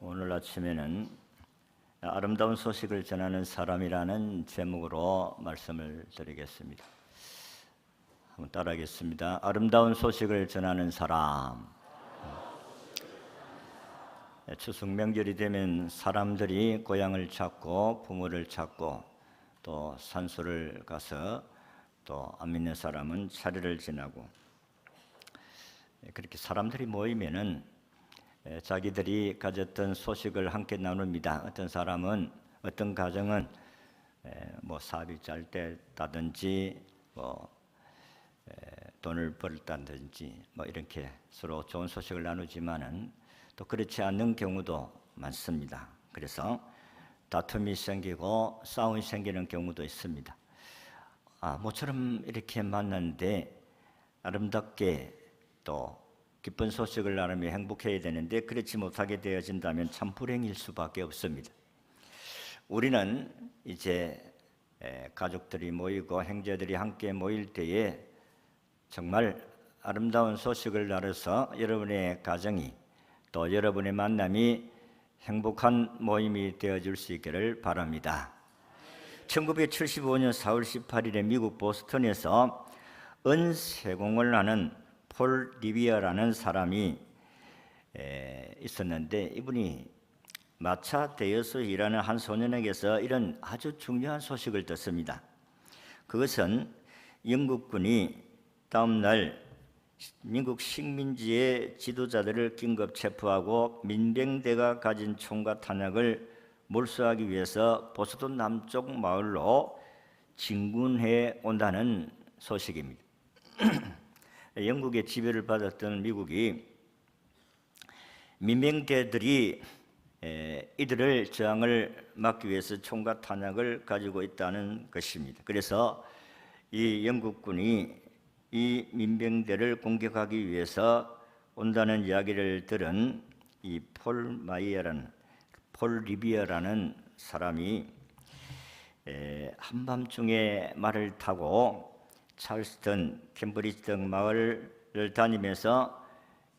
오늘 아침에는 아름다운 소식을 전하는 사람이라는 제목으로 말씀을 드리겠습니다. 한번 따라하겠습니다. 아름다운 소식을 전하는 사람. 추석 명절이 되면 사람들이 고향을 찾고 부모를 찾고 또 산소를 가서 또 안 믿는 사람은 차례를 지나고 그렇게 사람들이 모이면은 자기들이 가졌던 소식을 함께 나눕니다. 어떤 사람은 어떤 가정은 사업이 잘 됐다든지 돈을 벌었다든지 이렇게 서로 좋은 소식을 나누지만은 또 그렇지 않는 경우도 많습니다. 그래서 다툼이 생기고 싸움이 생기는 경우도 있습니다. 모처럼 이렇게 만났는데 아름답게 또 기쁜 소식을 나누며 행복해야 되는데 그렇지 못하게 되어진다면 참 불행일 수밖에 없습니다. 우리는 이제 가족들이 모이고 형제들이 함께 모일 때에 정말 아름다운 소식을 나눠서 여러분의 가정이 또 여러분의 만남이 행복한 모임이 되어줄 수 있기를 바랍니다. 1975년 4월 18일에 미국 보스턴에서 은세공을 하는 폴 리비어라는 사람이 있었는데 이분이 마차 대여소 일하는 한 소년에게서 이런 아주 중요한 소식을 듣습니다. 그것은 영국군이 다음 날 미국 식민지의 지도자들을 긴급 체포하고 민병대가 가진 총과 탄약을 몰수하기 위해서 보스턴 남쪽 마을로 진군해 온다는 소식입니다. 영국의 지배를 받았던 미국이 민병대들이 이들을 저항을 막기 위해서 총과 탄약을 가지고 있다는 것입니다. 그래서 이 영국군이 이 민병대를 공격하기 위해서 온다는 이야기를 들은 이 폴 리비어라는 사람이 한밤중에 말을 타고 찰스턴, 캠브리지 등 마을을 다니면서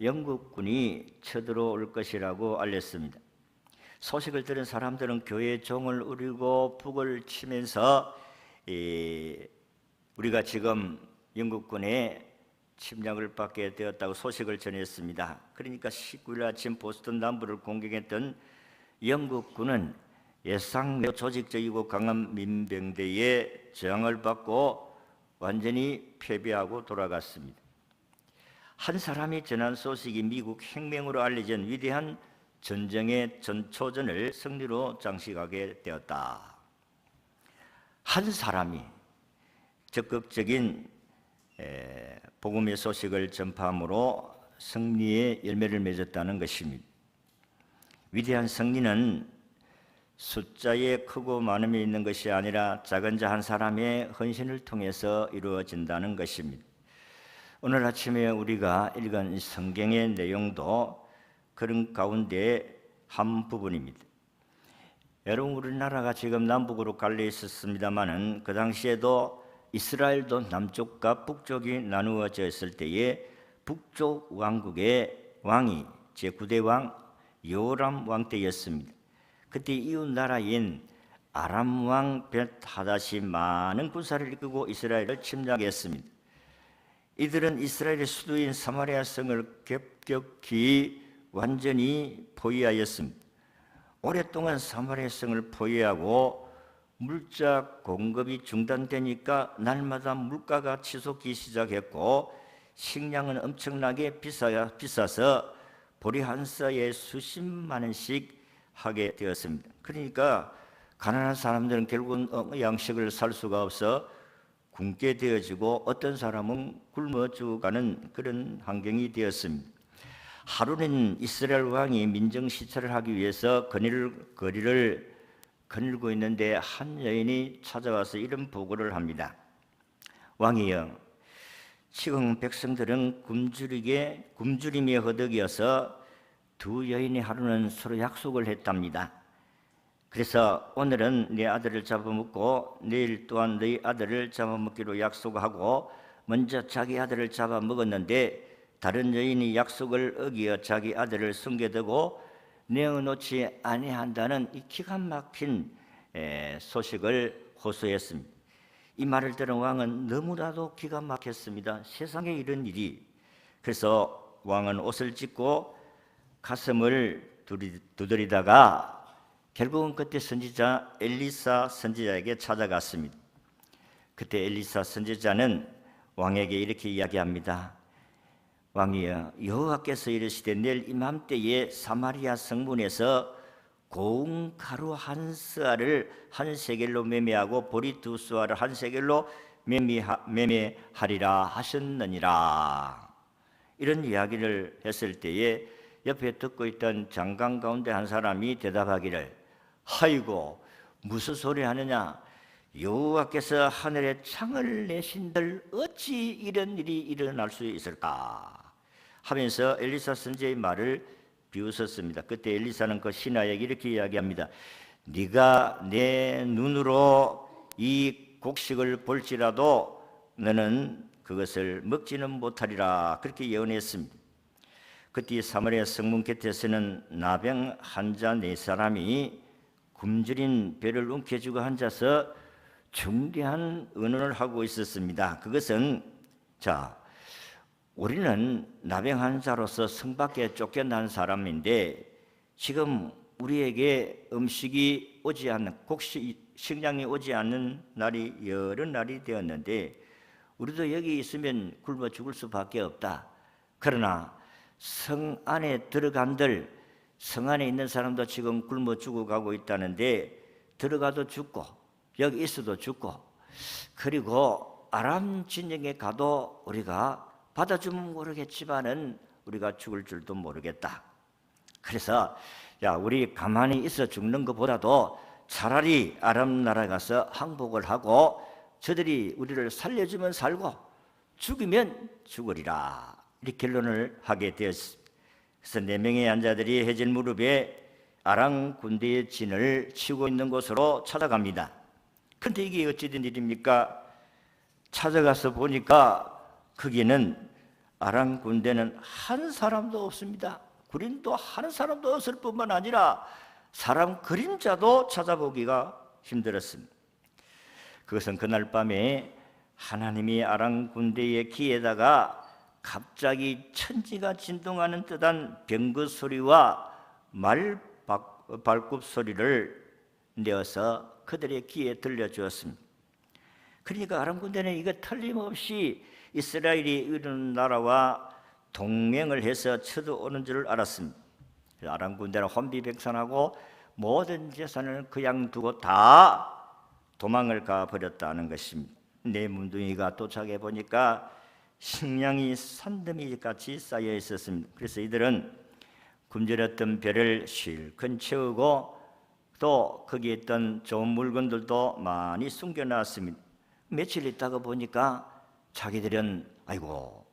영국군이 쳐들어올 것이라고 알렸습니다. 소식을 들은 사람들은 교회의 종을 울리고 북을 치면서 우리가 지금 영국군의 침략을 받게 되었다고 소식을 전했습니다. 그러니까 19일 아침 보스턴 남부를 공격했던 영국군은 예상외로 조직적이고 강한 민병대의 저항을 받고 완전히 패배하고 돌아갔습니다. 한 사람이 전한 소식이 미국 혁명으로 알려진 위대한 전쟁의 전초전을 승리로 장식하게 되었다. 한 사람이 적극적인 복음의 소식을 전파함으로 승리의 열매를 맺었다는 것입니다. 위대한 승리는 숫자의 크고 많음에 있는 것이 아니라 작은 자 한 사람의 헌신을 통해서 이루어진다는 것입니다. 오늘 아침에 우리가 읽은 성경의 내용도 그런 가운데 한 부분입니다. 여러분, 우리나라가 지금 남북으로 갈려 있었습니다마는 그 당시에도 이스라엘도 남쪽과 북쪽이 나누어져 있을 때에 북쪽 왕국의 왕이 제9대 왕 여호람 왕 때였습니다. 그때 이웃 나라인 아람 왕 벳하닷이 많은 군사를 이끌고 이스라엘을 침략했습니다. 이들은 이스라엘의 수도인 사마리아 성을 급격히 완전히 포위하였습니다. 오랫동안 사마리아 성을 포위하고 물자 공급이 중단되니까 날마다 물가가 치솟기 시작했고 식량은 엄청나게 비싸서 보리 한 쌀에 수십만 원씩 하게 되었습니다. 그러니까 가난한 사람들은 결국은 양식을 살 수가 없어 굶게 되어지고 어떤 사람은 굶어 죽어가는 그런 환경이 되었습니다. 하루는 이스라엘 왕이 민정시찰을 하기 위해서 거리를 거닐고 있는데 한 여인이 찾아와서 이런 보고를 합니다. 왕이여, 지금 백성들은 굶주림에 허덕이어서 두 여인이 하루는 서로 약속을 했답니다. 그래서 오늘은 네 아들을 잡아먹고 내일 또한 너희 아들을 잡아먹기로 약속하고 먼저 자기 아들을 잡아먹었는데 다른 여인이 약속을 어기어 자기 아들을 숨겨두고 내어놓지 아니한다는 이 기가 막힌 소식을 호소했습니다. 이 말을 들은 왕은 너무나도 기가 막혔습니다. 세상에 이런 일이. 그래서 왕은 옷을 찢고 가슴을 두드리다가 결국은 그때 선지자 엘리사 선지자에게 찾아갔습니다. 그때 엘리사 선지자는 왕에게 이렇게 이야기합니다. 왕이여, 여호와께서 이르시되 내일 이맘때에 사마리아 성문에서 고운 가루 한 스아를 한 세겔로 매매하고 보리 두 스아를 한 세겔로 매매하리라 하셨느니라. 이런 이야기를 했을 때에 옆에 듣고 있던 장관 가운데 한 사람이 대답하기를, 아이고 무슨 소리 하느냐, 여호와께서 하늘에 창을 내신들 어찌 이런 일이 일어날 수 있을까 하면서 엘리사 선지자의 말을 비웃었습니다. 그때 엘리사는 그 신하에게 이렇게 이야기합니다. 네가 내 눈으로 이 곡식을 볼지라도 너는 그것을 먹지는 못하리라, 그렇게 예언했습니다. 그때 사마리아 성문 곁에서는 나병 환자 4사람이 굶주린 배를 움켜쥐고 앉아서 중대한 의논을 하고 있었습니다. 그것은, 우리는 나병 환자로서 성 밖에 쫓겨난 사람인데 지금 우리에게 음식이 오지 않는, 식량이 오지 않는 날이 여러 날이 되었는데 우리도 여기 있으면 굶어 죽을 수밖에 없다. 그러나 성 안에 들어간들, 성 안에 있는 사람도 지금 굶어 죽어가고 있다는데 들어가도 죽고 여기 있어도 죽고, 그리고 아람 진영에 가도 우리가 받아주면 모르겠지만은 우리가 죽을 줄도 모르겠다. 그래서 우리 가만히 있어 죽는 것보다도 차라리 아람 나라에 가서 항복을 하고 저들이 우리를 살려주면 살고 죽이면 죽으리라, 이렇게 결론을 하게 되었습니다. 그래서 4명의 환자들이 해진 무릎에 아람 군대의 진을 치고 있는 곳으로 찾아갑니다. 그런데 이게 어찌 된 일입니까? 찾아가서 보니까 거기는 아람 군대는 한 사람도 없습니다. 군인도 한 사람도 없을 뿐만 아니라 사람 그림자도 찾아보기가 힘들었습니다. 그것은 그날 밤에 하나님이 아람 군대의 귀에다가 갑자기 천지가 진동하는 듯한 병거 소리와 말 발굽 소리를 내어서 그들의 귀에 들려주었습니다. 그러니까 아람 군대는 이거 틀림없이 이스라엘이 이런 나라와 동맹을 해서 쳐들어오는 줄 알았습니다. 아람 군대는 혼비백산하고 모든 재산을 그냥 두고 다 도망을 가버렸다는 것입니다. 내 문둥이가 도착해 보니까 식량이 산더미같이 쌓여 있었습니다. 그래서 이들은 굶주렸던 배를 실컷 채우고 또 거기에 있던 좋은 물건들도 많이 숨겨놨습니다. 며칠 있다가 보니까 자기들은 아이고,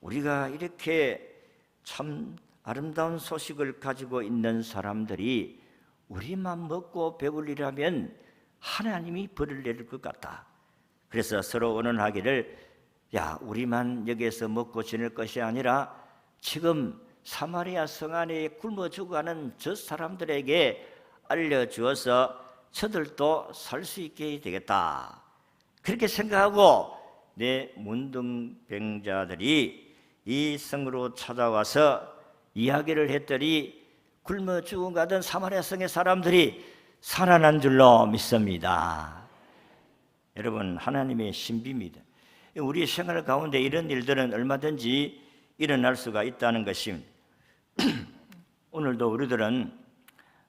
우리가 이렇게 참 아름다운 소식을 가지고 있는 사람들이 우리만 먹고 배불리라면 하나님이 벌을 내릴 것 같다. 그래서 서로 의논하기를, 우리만 여기에서 먹고 지낼 것이 아니라 지금 사마리아 성 안에 굶어 죽어가는 저 사람들에게 알려주어서 저들도 살 수 있게 되겠다. 그렇게 생각하고 내 문둥병자들이 이 성으로 찾아와서 이야기를 했더니 굶어 죽어가던 사마리아 성의 사람들이 살아난 줄로 믿습니다. 여러분, 하나님의 신비입니다. 우리 생활 가운데 이런 일들은 얼마든지 일어날 수가 있다는 것입니다. 오늘도 우리들은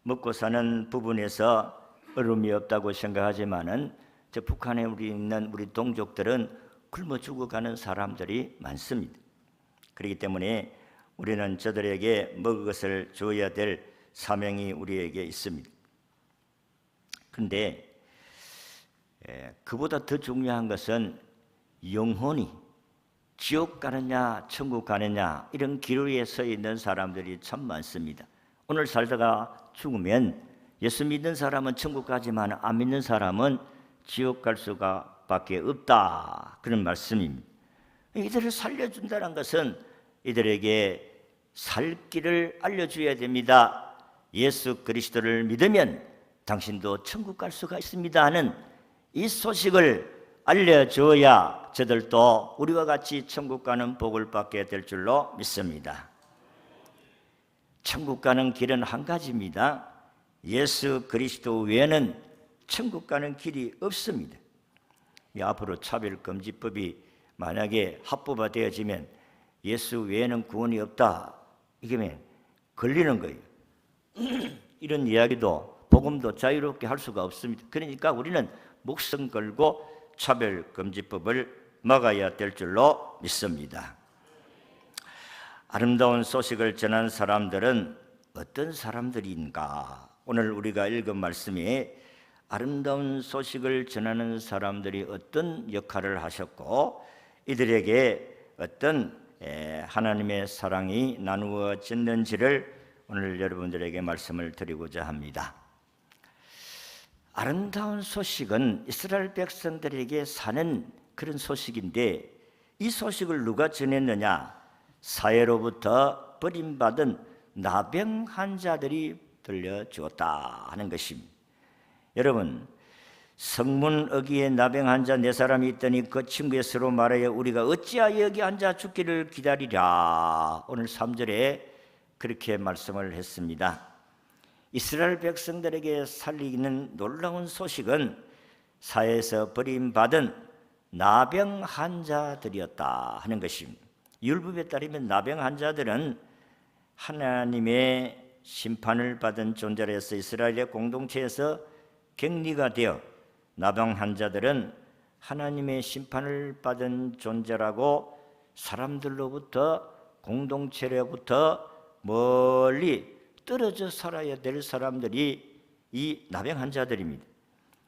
먹고 사는 부분에서 어려움이 없다고 생각하지만은 저 북한에 있는 우리 동족들은 굶어 죽어가는 사람들이 많습니다. 그렇기 때문에 우리는 저들에게 먹을 것을 줘야 될 사명이 우리에게 있습니다. 그런데 그보다 더 중요한 것은 영혼이 지옥 가느냐 천국 가느냐 이런 기로에 서 있는 사람들이 참 많습니다. 오늘 살다가 죽으면 예수 믿는 사람은 천국 가지만 안 믿는 사람은 지옥 갈 수가 밖에 없다, 그런 말씀입니다. 이들을 살려준다는 것은 이들에게 살 길을 알려줘야 됩니다. 예수 그리스도를 믿으면 당신도 천국 갈 수가 있습니다 하는 이 소식을 알려줘야 저들도 우리와 같이 천국 가는 복을 받게 될 줄로 믿습니다. 천국 가는 길은 한 가지입니다. 예수 그리스도 외에는 천국 가는 길이 없습니다. 앞으로 차별금지법이 만약에 합법화되어지면 예수 외에는 구원이 없다, 이게 걸리는 거예요. 이런 이야기도 복음도 자유롭게 할 수가 없습니다. 그러니까 우리는 목숨 걸고 차별금지법을 막아야 될 줄로 믿습니다. 아름다운 소식을 전한 사람들은 어떤 사람들인가? 오늘 우리가 읽은 말씀에 아름다운 소식을 전하는 사람들이 어떤 역할을 하셨고 이들에게 어떤 하나님의 사랑이 나누어졌는지를 오늘 여러분들에게 말씀을 드리고자 합니다. 아름다운 소식은 이스라엘 백성들에게 사는 그런 소식인데 이 소식을 누가 전했느냐? 사회로부터 버림받은 나병 환자들이 들려주었다 하는 것입니다. 여러분, 성문 어귀에 나병 환자 4사람이 있더니 그 친구의 서로 말하여 우리가 어찌하여 여기 앉아 죽기를 기다리랴. 오늘 3절에 그렇게 말씀을 했습니다. 이스라엘 백성들에게 살리는 놀라운 소식은 사회에서 버림받은 나병 환자들이었다 하는 것입니다. 율법에 따르면 나병 환자들은 하나님의 심판을 받은 존재로서 이스라엘의 공동체에서 격리가 되어 나병 환자들은 하나님의 심판을 받은 존재라고 사람들로부터 공동체로부터 멀리 떨어져 살아야 될 사람들이 이 나병 환자들입니다.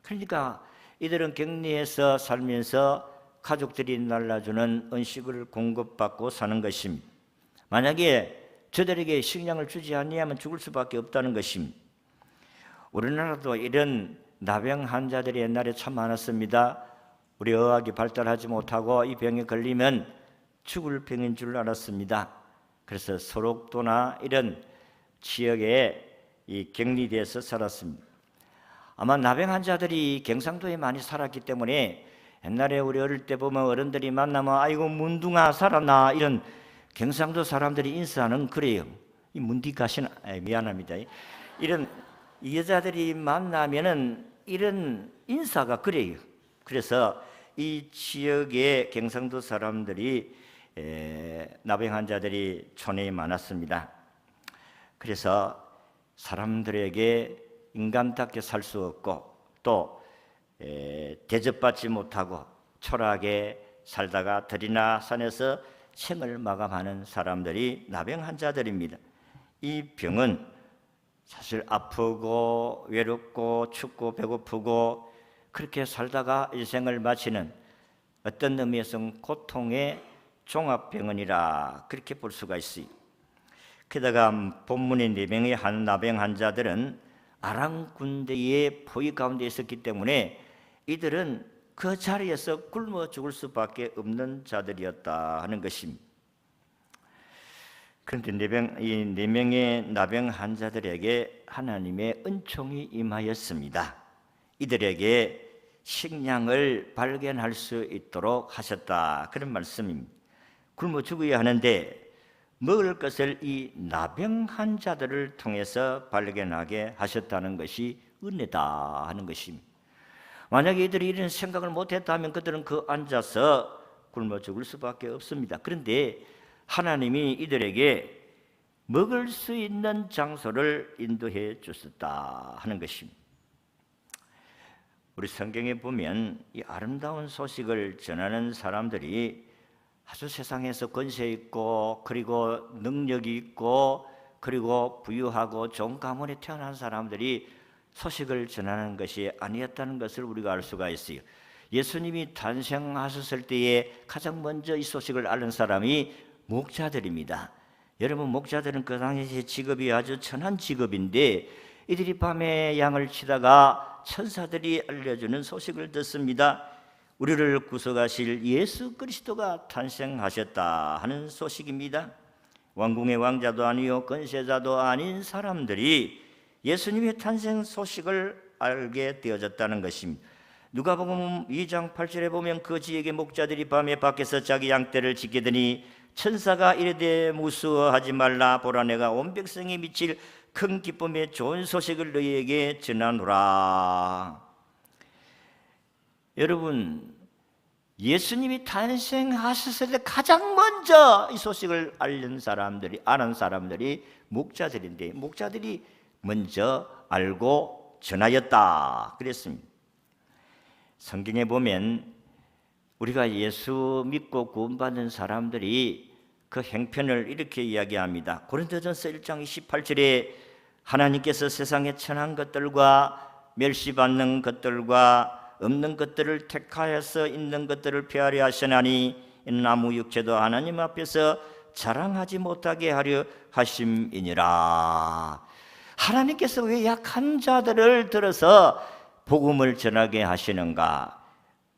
그러니까 이들은 격리해서 살면서 가족들이 날라주는 은식을 공급받고 사는 것입니다. 만약에 저들에게 식량을 주지 아니하면 죽을 수밖에 없다는 것입니다. 우리나라도 이런 나병 환자들이 옛날에 참 많았습니다. 우리 의학이 발달하지 못하고 이 병에 걸리면 죽을 병인 줄 알았습니다. 그래서 소록도나 이런 지역에 격리돼서 살았습니다. 아마 나병 환자들이 경상도에 많이 살았기 때문에 옛날에 우리 어릴 때 보면 어른들이 만나면 아이고 문둥아 살았나 이런 경상도 사람들이 인사하는 그래요. 이 문디 가시나 미안합니다. 이런 여자들이 만나면은 이런 인사가 그래요. 그래서 이 지역의 경상도 사람들이 나병 환자들이 촌에 많았습니다. 그래서 사람들에게 인간답게 살 수 없고 또 대접받지 못하고 초라하게 살다가 들이나 산에서 생을 마감하는 사람들이 나병 환자들입니다. 이 병은 사실 아프고 외롭고 춥고 배고프고 그렇게 살다가 일생을 마치는 어떤 의미에서는 고통의 종합병원이라 그렇게 볼 수가 있어요. 게다가 본문의 4명의 한 나병 환자들은 아람 군대의 포위 가운데 있었기 때문에 이들은 그 자리에서 굶어 죽을 수밖에 없는 자들이었다 하는 것입니다. 그런데 이 4명의 나병 환자들에게 하나님의 은총이 임하였습니다. 이들에게 식량을 발견할 수 있도록 하셨다 그런 말씀입니다. 굶어 죽어야 하는데 먹을 것을 이 나병 환자들을 통해서 발견하게 하셨다는 것이 은혜다 하는 것입니다. 만약에 이들이 이런 생각을 못했다면 그들은 앉아서 굶어 죽을 수밖에 없습니다. 그런데 하나님이 이들에게 먹을 수 있는 장소를 인도해 주셨다 하는 것입니다. 우리 성경에 보면 이 아름다운 소식을 전하는 사람들이 아주 세상에서 권세 있고 그리고 능력이 있고 그리고 부유하고 좋은 가문에 태어난 사람들이 소식을 전하는 것이 아니었다는 것을 우리가 알 수가 있어요. 예수님이 탄생하셨을 때에 가장 먼저 이 소식을 앓는 사람이 목자들입니다. 여러분, 목자들은 그 당시의 직업이 아주 천한 직업인데 이들이 밤에 양을 치다가 천사들이 알려주는 소식을 듣습니다. 우리를 구속하실 예수 그리스도가 탄생하셨다 하는 소식입니다. 왕궁의 왕자도 아니요 권세자도 아닌 사람들이 예수님의 탄생 소식을 알게 되어졌다는 것입니다. 누가복음 2장 8절에 보면 거지에게 목자들이 밤에 밖에서 자기 양떼를 지키더니 천사가 이르되 무서워하지 말라, 보라 내가 온 백성이 미칠 큰 기쁨의 좋은 소식을 너희에게 전하노라. 여러분, 예수님이 탄생하셨을 때 가장 먼저 이 소식을 아는 사람들이 목자들인데, 목자들이 먼저 알고 전하였다 그랬습니다. 성경에 보면 우리가 예수 믿고 구원받은 사람들이 그 행편을 이렇게 이야기합니다. 고린도전서 1장 28절에 하나님께서 세상에 천한 것들과 멸시받는 것들과 없는 것들을 택하여서 있는 것들을 폐하려 하시나니 이는 아무 육체도 하나님 앞에서 자랑하지 못하게 하려 하심이니라. 하나님께서 왜 약한 자들을 들어서 복음을 전하게 하시는가?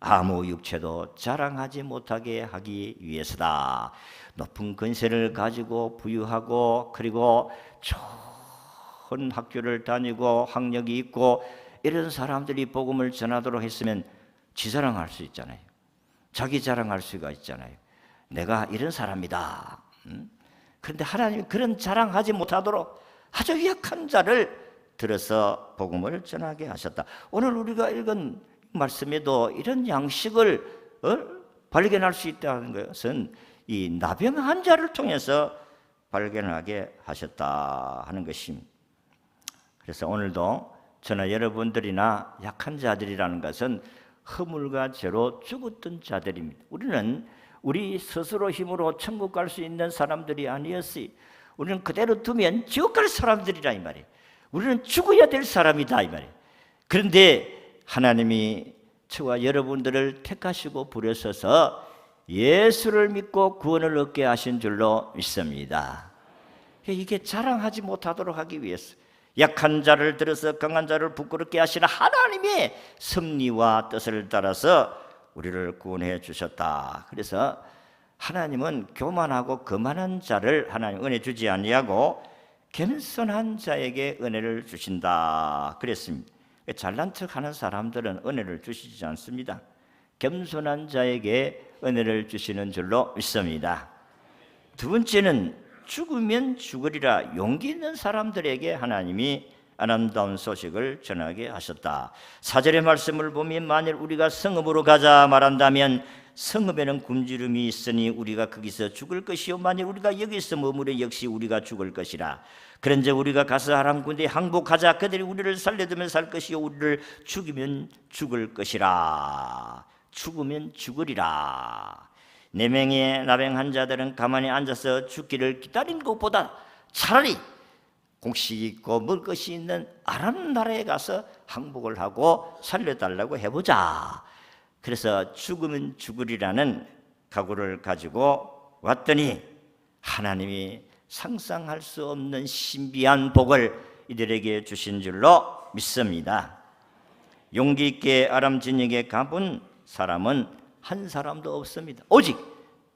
아무 육체도 자랑하지 못하게 하기 위해서다. 높은 권세를 가지고 부유하고 그리고 좋은 학교를 다니고 학력이 있고 이런 사람들이 복음을 전하도록 했으면 지 자랑할 수 있잖아요. 자기 자랑할 수가 있잖아요. 내가 이런 사람이다. 그런데 하나님이 그런 자랑하지 못하도록 아주 약한 자를 들어서 복음을 전하게 하셨다. 오늘 우리가 읽은 말씀에도 이런 양식을 발견할 수 있다는 것은 이 나병한 자를 통해서 발견하게 하셨다 하는 것입니다. 그래서 오늘도 저나 여러분들이나 약한 자들이라는 것은 허물과 죄로 죽었던 자들입니다. 우리는 우리 스스로 힘으로 천국 갈 수 있는 사람들이 아니었어요. 우리는 그대로 두면 지옥 갈 사람들이라 이 말이에요. 우리는 죽어야 될 사람이다 이 말이에요. 그런데 하나님이 저와 여러분들을 택하시고 부르셔서 예수를 믿고 구원을 얻게 하신 줄로 믿습니다. 이게 자랑하지 못하도록 하기 위해서 약한 자를 들어서 강한 자를 부끄럽게 하시는 하나님의 섭리와 뜻을 따라서 우리를 구원해 주셨다. 그래서 하나님은 교만하고 거만한 자를 하나님 은혜 주지 아니하고 겸손한 자에게 은혜를 주신다 그랬습니다. 잘난 척하는 사람들은 은혜를 주시지 않습니다. 겸손한 자에게 은혜를 주시는 줄로 믿습니다. 두 번째는 죽으면 죽으리라. 용기 있는 사람들에게 하나님이 아름다운 소식을 전하게 하셨다. 4절의 말씀을 보면 만일 우리가 성읍으로 가자 말한다면 성읍에는 굶주림이 있으니 우리가 거기서 죽을 것이요 만일 우리가 여기서 머무르 역시 우리가 죽을 것이라. 그런즉 우리가 가서 아람 군대에 항복하자. 그들이 우리를 살려두면 살 것이요 우리를 죽이면 죽을 것이라. 죽으면 죽으리라. 4명의 나병한 자들은 가만히 앉아서 죽기를 기다린 것보다 차라리 곡식 있고 먹을 것이 있는 아람 나라에 가서 항복을 하고 살려달라고 해보자. 그래서 죽으면 죽으리라는 각오를 가지고 왔더니 하나님이 상상할 수 없는 신비한 복을 이들에게 주신 줄로 믿습니다. 용기 있게 아람 진영에 가본 사람은 한 사람도 없습니다. 오직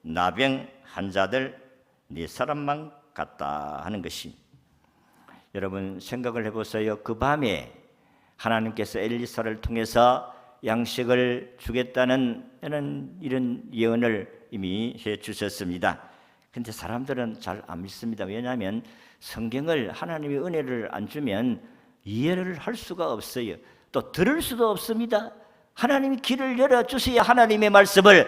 나병한 자들 4사람만 갔다 하는 것이. 여러분 생각을 해보세요. 그 밤에 하나님께서 엘리사를 통해서 양식을 주겠다는 이런 예언을 이미 해 주셨습니다. 그런데 사람들은 잘 안 믿습니다. 왜냐하면 성경을 하나님의 은혜를 안 주면 이해를 할 수가 없어요. 또 들을 수도 없습니다. 하나님이 길을 열어주셔야 하나님의 말씀을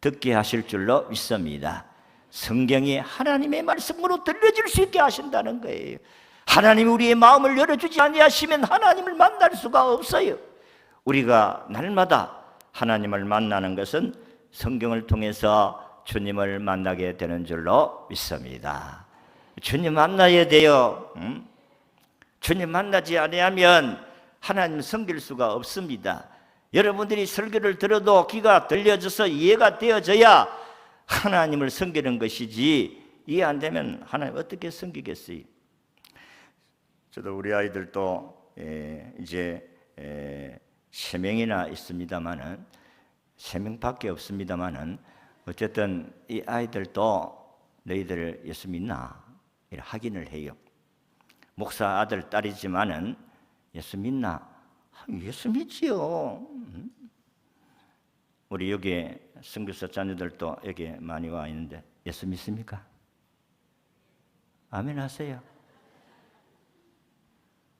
듣게 하실 줄로 믿습니다. 성경이 하나님의 말씀으로 들려질 수 있게 하신다는 거예요. 하나님이 우리의 마음을 열어주지 아니하시면 하나님을 만날 수가 없어요. 우리가 날마다 하나님을 만나는 것은 성경을 통해서 주님을 만나게 되는 줄로 믿습니다. 주님 만나야 돼요. 주님 만나지 아니하면 하나님 섬길 수가 없습니다. 여러분들이 설교를 들어도 귀가 들려져서 이해가 되어져야 하나님을 섬기는 것이지 이해 안 되면 하나님 어떻게 섬기겠어요? 저도 우리 아이들도 이제 3명이나 있습니다만은 3명밖에 없습니다만은 어쨌든 이 아이들도 너희들 예수 믿나? 이렇게 확인을 해요. 목사 아들, 딸이지만은 예수 믿나? 예수 믿지요. 우리 여기 선교사 자녀들도 여기 많이 와 있는데 예수 믿습니까? 아멘 하세요.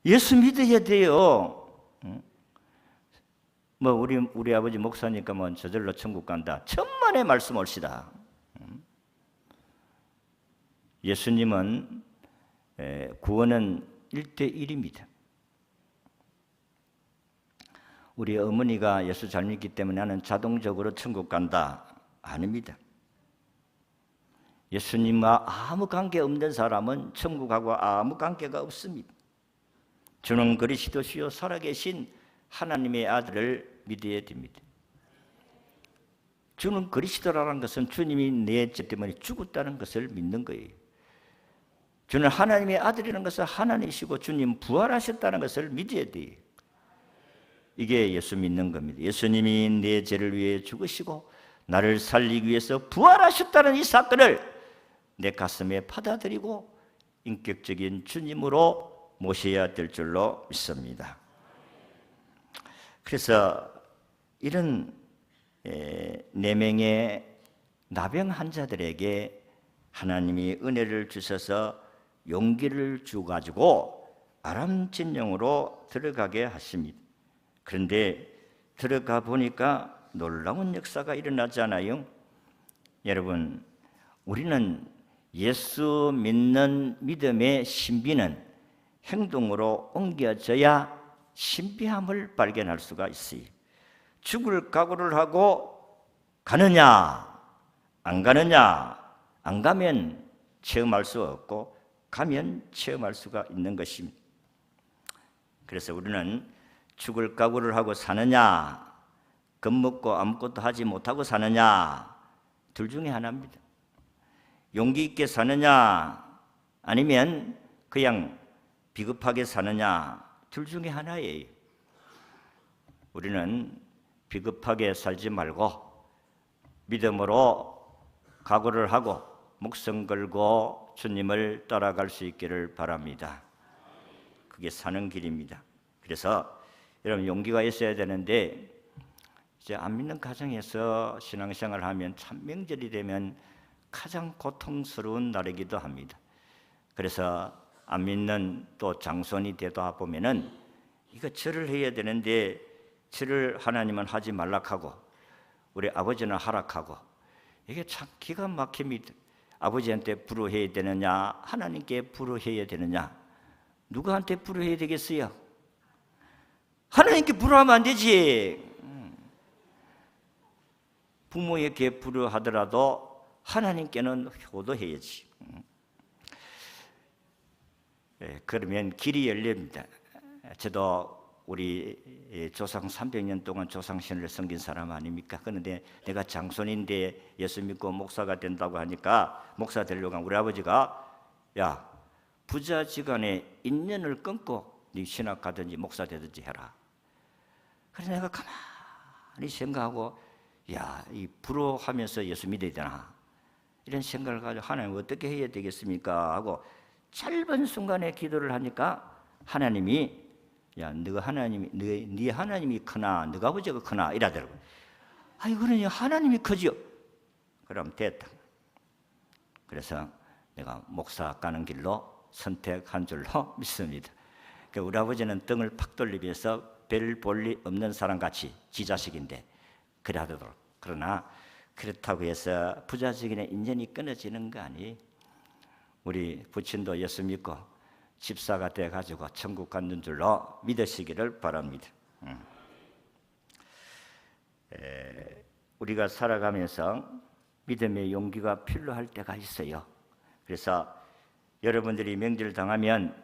예수 믿어야 돼요. 뭐 우리 아버지 목사니까 뭐 저절로 천국 간다. 천만의 말씀 옳시다. 예수님은 구원은 1대1입니다. 우리 어머니가 예수 잘 믿기 때문에 나는 자동적으로 천국 간다. 아닙니다. 예수님과 아무 관계 없는 사람은 천국하고 아무 관계가 없습니다. 주는 그리스도시요 살아계신 하나님의 아들을 믿어야 됩니다. 주는 그리스도라는 것은 주님이 내 죄 때문에 죽었다는 것을 믿는 거예요. 주는 하나님의 아들이라는 것은 하나님이시고 주님 부활하셨다는 것을 믿어야 돼요. 이게 예수 믿는 겁니다. 예수님이 내 죄를 위해 죽으시고 나를 살리기 위해서 부활하셨다는 이 사건을 내 가슴에 받아들이고 인격적인 주님으로 모셔야 될 줄로 믿습니다. 그래서 이런 4명의 나병 환자들에게 하나님이 은혜를 주셔서 용기를 주가지고 아람 진영으로 들어가게 하십니다. 그런데 들어가 보니까 놀라운 역사가 일어나잖아요. 여러분, 우리는 예수 믿는 믿음의 신비는 행동으로 옮겨져야 신비함을 발견할 수가 있어요. 죽을 각오를 하고 가느냐, 안 가느냐, 안 가면 체험할 수 없고 가면 체험할 수가 있는 것입니다. 그래서 우리는 죽을 각오를 하고 사느냐, 겁먹고 아무것도 하지 못하고 사느냐, 둘 중에 하나입니다. 용기 있게 사느냐, 아니면 그냥 비겁하게 사느냐, 둘 중에 하나예요. 우리는 비겁하게 살지 말고 믿음으로 각오를 하고 목숨 걸고 주님을 따라갈 수 있기를 바랍니다. 그게 사는 길입니다. 그래서 여러분 용기가 있어야 되는데 이제 안 믿는 가정에서 신앙생활을 하면 참 명절이 되면 가장 고통스러운 날이기도 합니다. 그래서 안 믿는 또 장손이 되다 보면은 이거 절을 해야 되는데 절을 하나님은 하지 말락하고 우리 아버지는 하락하고 이게 참 기가 막힙니다. 아버지한테 불효해야 되느냐 하나님께 불효해야 되느냐 누구한테 불효해야 되겠어요? 하나님께 불효하면 안 되지. 부모에게 불효하더라도 하나님께는 효도해야지. 그러면 길이 열립니다. 저도 우리 조상 300년 동안 조상신을 섬긴 사람 아닙니까? 그런데 내가 장손인데 예수 믿고 목사가 된다고 하니까 목사 되려고 한 우리 아버지가 야 부자지간에 인연을 끊고 네 신학 가든지 목사 되든지 해라. 그래서 내가 가만히 생각하고 야 이 불효하면서 예수 믿어야 되나 이런 생각을 가지고 하나님 어떻게 해야 되겠습니까? 하고 짧은 순간에 기도를 하니까 하나님이 야, 너가 하나님이 네 하나님이 크나, 너가 아버지가 크나 이라더라고요. 아니 그러니 하나님이 크지요. 그럼 됐다. 그래서 내가 목사 가는 길로 선택한 줄로 믿습니다. 그러니까 우리 아버지는 등을 팍 돌리면서 별 볼 일 없는 사람 같이 지 자식인데 그래 하더라고. 그러나 그렇다고 해서 부자적인 인연이 끊어지는 거 아니에요. 우리 부친도 예수 믿고 집사가 돼가지고 천국 가는 줄로 믿으시기를 바랍니다. 우리가 살아가면서 믿음의 용기가 필요할 때가 있어요. 그래서 여러분들이 명절 당하면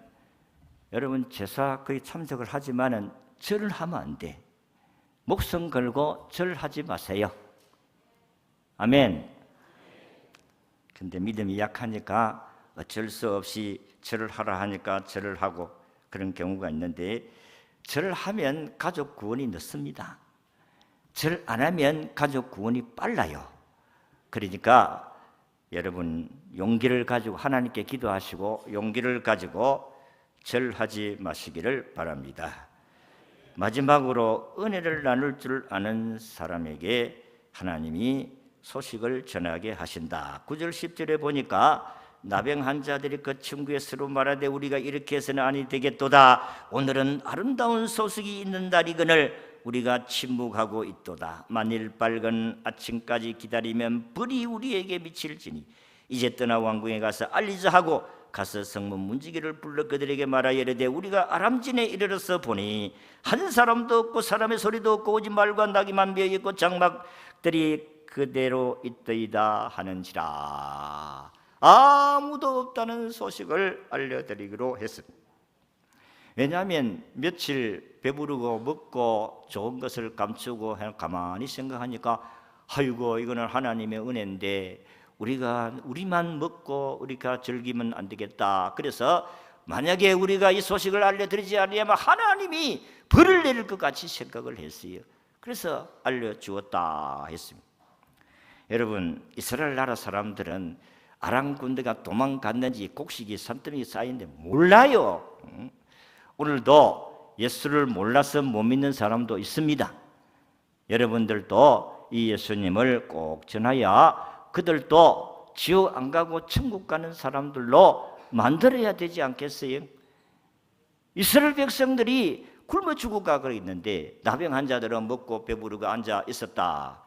여러분 제사 거의 참석을 하지만은 절을 하면 안 돼. 목숨 걸고 절하지 마세요. 아멘. 근데 믿음이 약하니까 어쩔 수 없이 절을 하라 하니까 절을 하고 그런 경우가 있는데 절을 하면 가족 구원이 늦습니다. 절 안 하면 가족 구원이 빨라요. 그러니까 여러분 용기를 가지고 하나님께 기도하시고 용기를 가지고 절하지 마시기를 바랍니다. 마지막으로 은혜를 나눌 줄 아는 사람에게 하나님이 소식을 전하게 하신다. 9절 10절에 보니까 나병한 자들이 그 친구에 서로 말하되 우리가 이렇게 해서는 아니 되겠도다. 오늘은 아름다운 소식이 있는 날이거늘 우리가 침묵하고 있도다. 만일 밝은 아침까지 기다리면 불이 우리에게 미칠지니 이제 떠나 왕궁에 가서 알리자 하고 가서 성문 문지기를 불러 그들에게 말하여 이르되 우리가 아람진에 이르러서 보니 한 사람도 없고 사람의 소리도 없고 오직 말과 나귀만 비어 있고 장막들이 그대로 있더이다 하는지라. 아무도 없다는 소식을 알려드리기로 했습니다. 왜냐하면 며칠 배부르고 먹고 좋은 것을 감추고 가만히 생각하니까 아이고 이거는 하나님의 은혜인데 우리만 먹고 우리가 즐기면 안 되겠다. 그래서 만약에 우리가 이 소식을 알려드리지 않으면 하나님이 벌을 내릴 것 같이 생각을 했어요. 그래서 알려주었다 했습니다. 여러분, 이스라엘 나라 사람들은 아람 군대가 도망갔는지 곡식이 산더미 쌓이는데 몰라요. 오늘도 예수를 몰라서 못 믿는 사람도 있습니다. 여러분들도 이 예수님을 꼭 전하여 그들도 지옥 안 가고 천국 가는 사람들로 만들어야 되지 않겠어요? 이스라엘 백성들이 굶어 죽어가고 있는데 나병 환자들은 먹고 배부르고 앉아 있었다.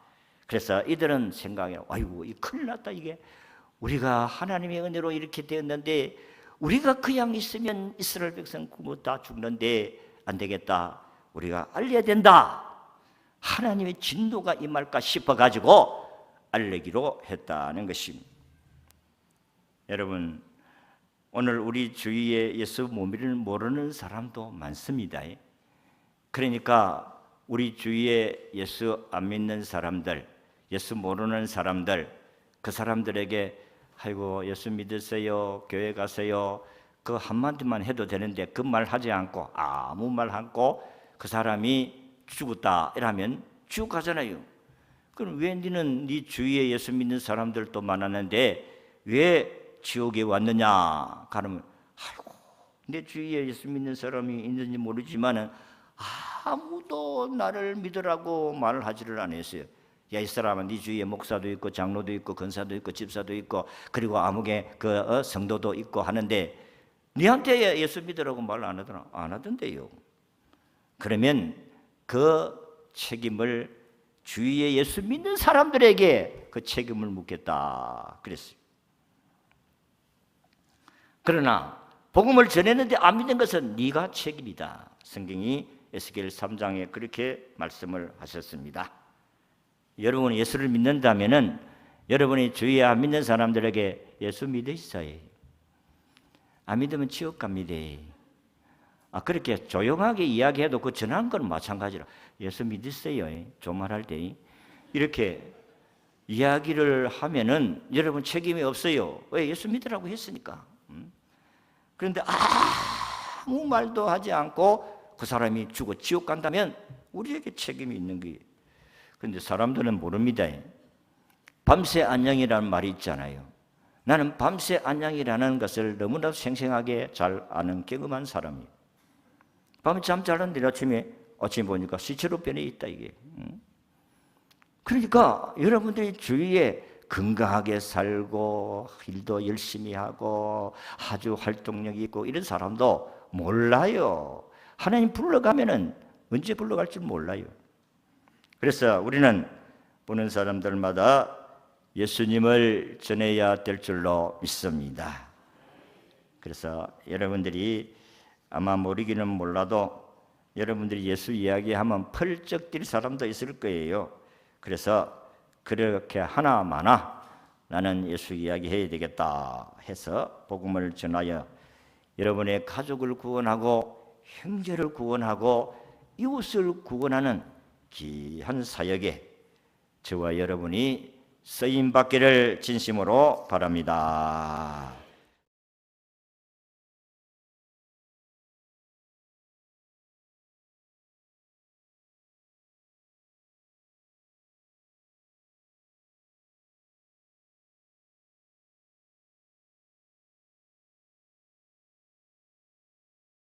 그래서 이들은 생각해요. 아이고, 이 큰일 났다. 이게 우리가 하나님의 은혜로 이렇게 되었는데 우리가 그냥 있으면 이스라엘 백성 굶어 다 죽는데 안 되겠다. 우리가 알려야 된다. 하나님의 진노가 임할까 싶어가지고 알리기로 했다는 것입니다. 여러분, 오늘 우리 주위에 예수 몸을 모르는 사람도 많습니다. 그러니까 우리 주위에 예수 안 믿는 사람들, 예수 모르는 사람들, 그 사람들에게 아이고 예수 믿으세요, 교회 가세요, 그 한마디만 해도 되는데 그 말 하지 않고 아무 말 않고 그 사람이 죽었다 이러면 지옥 가잖아요. 그럼 왜 너는 네 주위에 예수 믿는 사람들도 많았는데 왜 지옥에 왔느냐? 그러면 아이고 내 주위에 예수 믿는 사람이 있는지 모르지만은 아무도 나를 믿으라고 말을 하지를 않았어요. 야, 이 사람은 네 주위에 목사도 있고 장로도 있고 권사도 있고 집사도 있고 그리고 아무개 성도도 있고 하는데 네한테 예수 믿으라고 말 안 하더라. 안 하던데요. 그러면 그 책임을 주위에 예수 믿는 사람들에게 그 책임을 묻겠다 그랬어요. 그러나 복음을 전했는데 안 믿는 것은 네가 책임이다. 성경이 에스겔 3장에 그렇게 말씀을 하셨습니다. 여러분이 예수를 믿는다면은 여러분이 주위에 안 믿는 사람들에게 예수 믿으시어요. 안 믿으면 지옥 갑니다. 그렇게 조용하게 이야기해도 그 전하는 건 마찬가지로 예수 믿으세요. 좀 말할 때 이렇게 이야기를 하면은 여러분 책임이 없어요. 왜? 예수 믿으라고 했으니까. 그런데 아무 말도 하지 않고 그 사람이 죽어 지옥 간다면 우리에게 책임이 있는 거예요. 그런데 사람들은 모릅니다. 밤새 안녕이라는 말이 있잖아요. 나는 밤새 안녕이라는 것을 너무나 생생하게 잘 아는 경험한 사람이에요. 밤에 잠 자는데 아침에 보니까 시체로 변해 있다 이게. 그러니까 여러분들이 주위에 건강하게 살고 일도 열심히 하고 아주 활동력이 있고 이런 사람도 몰라요. 하나님 불러가면은 언제 불러갈 줄 몰라요. 그래서 우리는 보는 사람들마다 예수님을 전해야 될 줄로 믿습니다. 그래서 여러분들이 아마 모르기는 몰라도 여러분들이 예수 이야기하면 펄쩍 뛸 사람도 있을 거예요. 그래서 그렇게 하나마나 나는 예수 이야기해야 되겠다 해서 복음을 전하여 여러분의 가족을 구원하고 형제를 구원하고 이웃을 구원하는 귀한 사역에 저와 여러분이 쓰임받기를 진심으로 바랍니다.